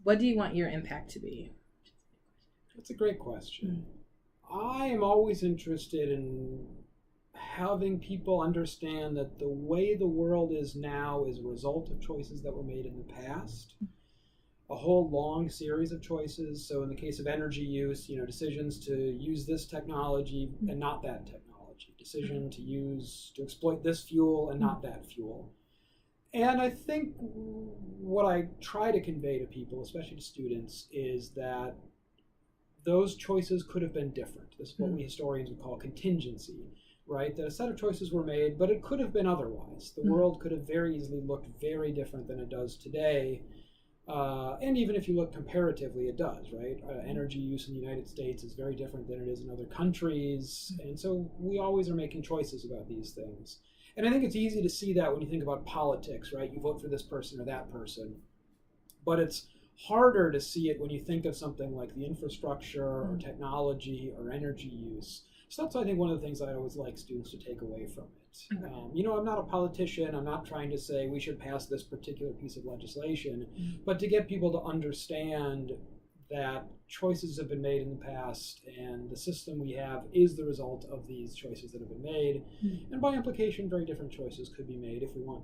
What do you want your impact to be? That's a great question. I am always interested in having people understand that the way the world is now is a result of choices that were made in the past. A whole long series of choices. So in the case of energy use, decisions to use this technology and not that technology. Decision to exploit this fuel and not that fuel. And I think what I try to convey to people, especially to students, is that those choices could have been different. This is what we historians would call contingency, right? That a set of choices were made, but it could have been otherwise. The world could have very easily looked very different than it does today. And even if you look comparatively, it does, right? Energy use in the United States is very different than it is in other countries. And so we always are making choices about these things. And I think it's easy to see that when you think about politics, right? You vote for this person or that person. But it's harder to see it when you think of something like the infrastructure or technology or energy use. So that's, I think, one of the things I always like students to take away from it. I'm not a politician. I'm not trying to say we should pass this particular piece of legislation, but to get people to understand that choices have been made in the past and the system we have is the result of these choices that have been made. And by implication, very different choices could be made if we want